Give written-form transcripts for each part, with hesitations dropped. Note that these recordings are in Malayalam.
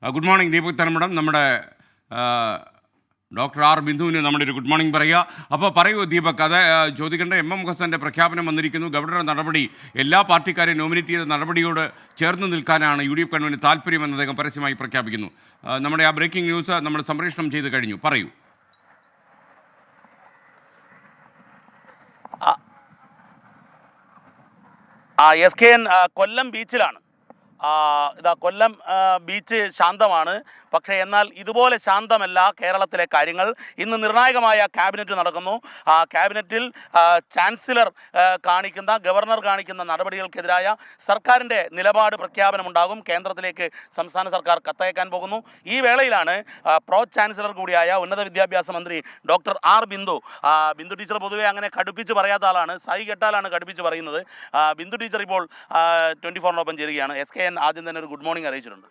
Good morning Deepak തരമടം. നമ്മുടെ ഡോക്ടർ ആർ ബിന്ദുവിന് നമ്മുടെ ഒരു ഗുഡ് മോർണിംഗ് പറയുക. അപ്പോൾ പറയൂ ദീപക്, അത് ചോദിക്കേണ്ട MM ഹസൻ്റെ പ്രഖ്യാപനം വന്നിരിക്കുന്നു. ഗവർണറുടെ നടപടി എല്ലാ പാർട്ടിക്കാരെയും നോമിനേറ്റ് ചെയ്ത നടപടിയോട് ചേർന്ന് നിൽക്കാനാണ് UDF ഗവൺമെൻറ് താല്പര്യമെന്ന് അദ്ദേഹം പരസ്യമായി പ്രഖ്യാപിക്കുന്നു. നമ്മുടെ ആ ബ്രേക്കിംഗ് ന്യൂസ് നമ്മൾ സംപ്രേഷണം ചെയ്ത് കഴിഞ്ഞു. പറയൂ. SKN കൊല്ലം ബീച്ചിലാണ്. ഇതാ കൊല്ലം ബീച്ച് ശാന്തമാണ്. പക്ഷേ എന്നാൽ ഇതുപോലെ ശാന്തമല്ല കേരളത്തിലെ കാര്യങ്ങൾ. ഇന്ന് നിർണായകമായ ക്യാബിനറ്റ് നടക്കുന്നു. ക്യാബിനറ്റിൽ ചാൻസലർ ഗവർണർ കാണിക്കുന്ന നടപടികൾക്കെതിരായ സർക്കാരിൻ്റെ നിലപാട് പ്രഖ്യാപനമുണ്ടാകും. കേന്ദ്രത്തിലേക്ക് സംസ്ഥാന സർക്കാർ കത്തയക്കാൻ പോകുന്നു. ഈ വേളയിലാണ് പ്രോ ചാൻസലർ കൂടിയായ ഉന്നത വിദ്യാഭ്യാസ മന്ത്രി ഡോക്ടർ ആർ ബിന്ദു ടീച്ചർ പൊതുവെ അങ്ങനെ കടുപ്പിച്ച് പറയാത്ത ആളാണ്, സൈ കെട്ടാലാണ് കടുപ്പിച്ച് പറയുന്നത്. ബിന്ദു ടീച്ചർ ഇപ്പോൾ 24-നൊപ്പം ചേരുകയാണ്. SKN ആദ്യം തന്നെ ഒരു ഗുഡ് മോർണിംഗ് അറിയിച്ചിട്ടുണ്ട്.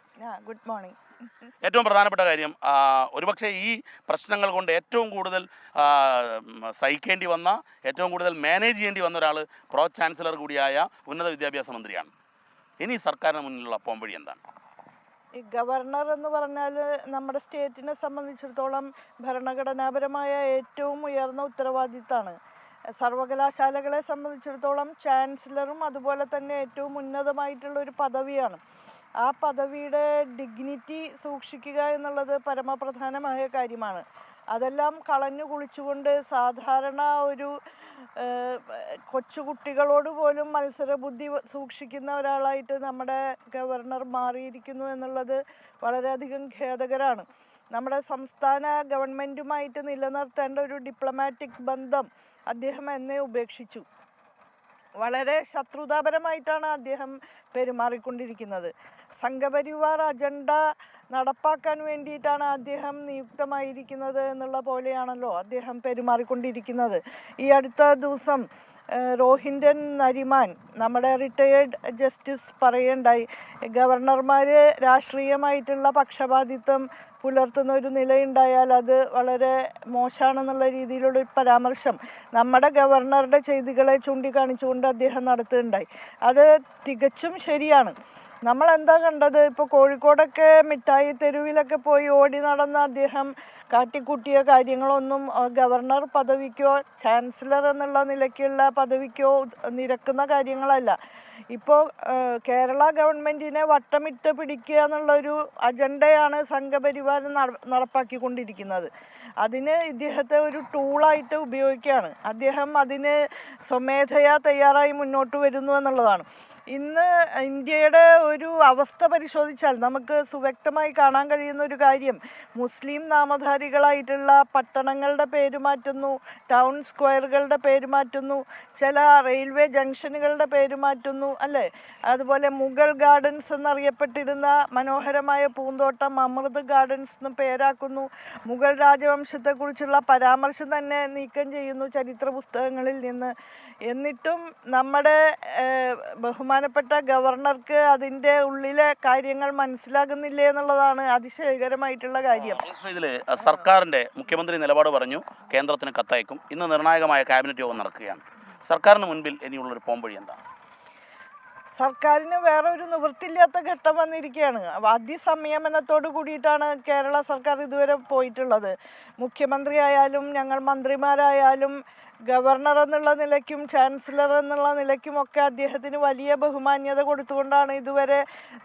Good morning. ഏറ്റവും പ്രധാനപ്പെട്ട കാര്യം, ഒരുപക്ഷെ ഈ പ്രശ്നങ്ങൾ കൊണ്ട് ഏറ്റവും കൂടുതൽ സഹിക്കേണ്ടി വന്ന, ഏറ്റവും കൂടുതൽ മാനേജ് ചെയ്യേണ്ടി വന്ന ഒരാൾ പ്രോ ചാൻസലർ കൂടിയായ ഉന്നത വിദ്യാഭ്യാസ മന്ത്രിയാണ്. ഇനി സർക്കാരിന് മുന്നിലുള്ള പോംവഴി എന്താണ്? ഈ ഗവർണർ എന്ന് പറഞ്ഞാൽ നമ്മുടെ സ്റ്റേറ്റിനെ സംബന്ധിച്ചിടത്തോളം ഭരണഘടനാപരമായ ഏറ്റവും ഉയർന്ന ഉത്തരവാദിത്തമാണ്. സർവകലാശാലകളെ സംബന്ധിച്ചിടത്തോളം ചാൻസലറും അതുപോലെ തന്നെ ഏറ്റവും ഉന്നതമായിട്ടുള്ള ഒരു പദവിയാണ്. ആ പദവിയുടെ ഡിഗ്നിറ്റി സൂക്ഷിക്കുക എന്നുള്ളത് പരമപ്രധാനമായ കാര്യമാണ്. അതെല്ലാം കളഞ്ഞു കുളിച്ചുകൊണ്ട് സാധാരണ ഒരു കൊച്ചുകുട്ടികളോട് പോലും മത്സരബുദ്ധി സൂക്ഷിക്കുന്ന ഒരാളായിട്ട് നമ്മുടെ ഗവർണർ മാറിയിരിക്കുന്നു എന്നുള്ളത് വളരെയധികം ഖേദകരമാണ്. നമ്മുടെ സംസ്ഥാന ഗവൺമെൻറ്റുമായിട്ട് നിലനിർത്തേണ്ട ഒരു ഡിപ്ലോമാറ്റിക് ബന്ധം അദ്ദേഹം എന്നെ ഉപേക്ഷിച്ചു. വളരെ ശത്രുതാപരമായിട്ടാണ് അദ്ദേഹം പെരുമാറിക്കൊണ്ടിരിക്കുന്നത്. സംഘപരിവാർ അജണ്ട നടപ്പാക്കാൻ വേണ്ടിയിട്ടാണ് അദ്ദേഹം നിയുക്തമായിരിക്കുന്നത് എന്നുള്ള പോലെയാണല്ലോ അദ്ദേഹം പെരുമാറിക്കൊണ്ടിരിക്കുന്നത്. ഈ അടുത്ത ദിവസം റോഹിൻഡൻ നരിമാൻ, നമ്മുടെ റിട്ടയേർഡ് ജസ്റ്റിസ്, പറയുണ്ടായി ഗവർണർമാർ രാഷ്ട്രീയമായിട്ടുള്ള പക്ഷപാതിത്വം പുലർത്തുന്ന ഒരു നിലയുണ്ടായാൽ അത് വളരെ മോശമാണെന്നുള്ള രീതിയിലുള്ള ഒരു പരാമർശം നമ്മുടെ ഗവർണറുടെ ചെയ്തികളെ ചൂണ്ടിക്കാണിച്ചുകൊണ്ട് അദ്ദേഹം നടത്തുകയുണ്ടായി. അത് തികച്ചും ശരിയാണ്. നമ്മളെന്താ കണ്ടത്? ഇപ്പോൾ കോഴിക്കോടൊക്കെ മിഠായി തെരുവിലൊക്കെ പോയി ഓടി നടന്ന അദ്ദേഹം കാട്ടിക്കൂട്ടിയ കാര്യങ്ങളൊന്നും ഗവർണർ പദവിക്കോ ചാൻസലർ എന്നുള്ള നിലയ്ക്കുള്ള പദവിക്കോ നിരക്കുന്ന കാര്യങ്ങളല്ല. ഇപ്പോൾ കേരള ഗവൺമെൻറ്റിനെ വട്ടമിട്ട് പിടിക്കുക എന്നുള്ളൊരു അജണ്ടയാണ് സംഘപരിവാരം നടപ്പാക്കിക്കൊണ്ടിരിക്കുന്നത്. അതിന് ഇദ്ദേഹത്തെ ഒരു ടൂളായിട്ട് ഉപയോഗിക്കുകയാണ്. അദ്ദേഹം അതിന് സ്വമേധയാ തയ്യാറായി മുന്നോട്ട് വരുന്നു എന്നുള്ളതാണ്. ഇന്ന് ഇന്ത്യയുടെ ഒരു അവസ്ഥ പരിശോധിച്ചാൽ നമുക്ക് സുവ്യക്തമായി കാണാൻ കഴിയുന്ന ഒരു കാര്യം, മുസ്ലിം നാമധാരികളായിട്ടുള്ള പട്ടണങ്ങളുടെ പേര് മാറ്റുന്നു, ടൗൺ സ്ക്വയറുകളുടെ പേര് മാറ്റുന്നു, ചില റെയിൽവേ ജംഗ്ഷനുകളുടെ പേര് മാറ്റുന്നു, അല്ലേ? അതുപോലെ മുഗൾ ഗാർഡൻസ് എന്നറിയപ്പെട്ടിരുന്ന മനോഹരമായ പൂന്തോട്ടം അമൃത് ഗാർഡൻസ് എന്ന് പേരാക്കുന്നു. മുഗൾ രാജവംശത്തെക്കുറിച്ചുള്ള പരാമർശം തന്നെ നീക്കം ചെയ്യുന്നു ചരിത്ര പുസ്തകങ്ങളിൽ നിന്ന്. എന്നിട്ടും നമ്മുടെ ബഹുമാനപ്പെട്ട ഗവർണർക്ക് അതിൻ്റെ ഉള്ളിലെ കാര്യങ്ങൾ മനസ്സിലാകുന്നില്ലേ എന്നുള്ളതാണ് അതിശയകരമായിട്ടുള്ള കാര്യം. ഇതിൽ സർക്കാരിൻ്റെ മുഖ്യമന്ത്രി നിലപാട് പറഞ്ഞു, കേന്ദ്രത്തിന് കത്തയക്കും. ഇന്ന് നിർണായകമായ ക്യാബിനറ്റ് യോഗം നടക്കുകയാണ്. സർക്കാരിന് മുൻപിൽ ഇനിയുള്ളൊരു പോംവഴി എന്താണ്? സർക്കാരിന് വേറെ ഒരു നിവൃത്തിയില്ലാത്ത ഘട്ടം വന്നിരിക്കുകയാണ്. അതിസംയമനത്തോട് കൂടിയിട്ടാണ് കേരള സർക്കാർ ഇതുവരെ പോയിട്ടുള്ളത്. മുഖ്യമന്ത്രി ആയാലും ഞങ്ങൾ മന്ത്രിമാരായാലും ഗവർണർ എന്നുള്ള നിലയ്ക്കും ചാൻസലർ എന്നുള്ള നിലയ്ക്കുമൊക്കെ അദ്ദേഹത്തിന് വലിയ ബഹുമാന്യത കൊടുത്തുകൊണ്ടാണ് ഇതുവരെ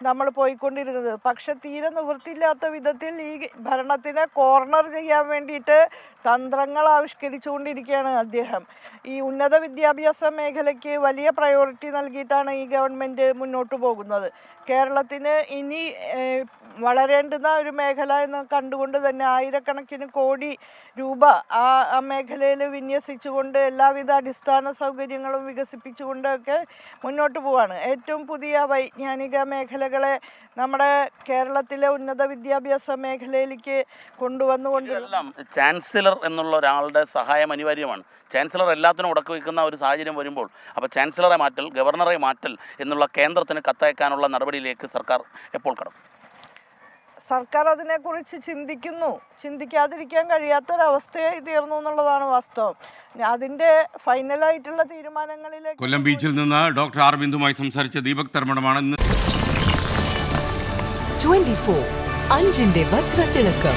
നമ്മൾ പോയിക്കൊണ്ടിരുന്നത്. പക്ഷെ തീരെ നിവൃത്തിയില്ലാത്ത വിധത്തിൽ ഈ ഭരണത്തിനെ കോർണർ ചെയ്യാൻ വേണ്ടിയിട്ട് തന്ത്രങ്ങൾ ആവിഷ്കരിച്ചുകൊണ്ടിരിക്കുകയാണ് അദ്ദേഹം. ഈ ഉന്നത വിദ്യാഭ്യാസ മേഖലയ്ക്ക് വലിയ പ്രയോറിറ്റി നൽകിയിട്ടാണ് ഈ ഗവൺമെൻറ് മുന്നോട്ട് പോകുന്നത്. കേരളത്തിന് ഇനി വളരേണ്ടുന്ന ഒരു മേഖല എന്ന് കണ്ടുകൊണ്ട് തന്നെ ആയിരക്കണക്കിന് കോടി രൂപ ആ മേഖലയിൽ വിന്യസിച്ചുകൊണ്ട് എല്ലാവിധ അടിസ്ഥാന സൗകര്യങ്ങളും വികസിപ്പിച്ചുകൊണ്ടൊക്കെ മുന്നോട്ട് പോവാണ്. ഏറ്റവും പുതിയ വൈജ്ഞാനിക മേഖലകളെ നമ്മുടെ കേരളത്തിലെ ഉന്നത വിദ്യാഭ്യാസ മേഖലയിലേക്ക് കൊണ്ടുവന്നുകൊണ്ട് ചാൻസലർ എന്നുള്ള ഒരാളുടെ സഹായം അനിവാര്യമാണ്. ചാൻസലർ എല്ലാത്തിനും ഉടക്കി വയ്ക്കുന്ന ഒരു സാഹചര്യം വരുമ്പോൾ അപ്പോൾ ചാൻസലറെ മാറ്റൽ, ഗവർണറെ മാറ്റൽ എന്നുള്ള കേന്ദ്രത്തിന് കത്തയക്കാനുള്ള നടപടിയിലേക്ക് സർക്കാർ എപ്പോൾ കടക്കും? സർക്കാർ അതിനെക്കുറിച്ച് ചിന്തിക്കാതിരിക്കാൻ കഴിയാത്തൊരവസ്ഥയായി തീർന്നു എന്നുള്ളതാണ് വാസ്തവം. അതിൻ്റെ ഫൈനലായിട്ടുള്ള തീരുമാനങ്ങളിലേക്ക്. കൊല്ലം ബീച്ചിൽ നിന്ന് ഡോക്ടർ ആർ ബിന്ദുമായി സംസാരിച്ച ദീപക് തർമടമാണ്. 24 5-ന്റെ വജ്രത്തിളക്കം.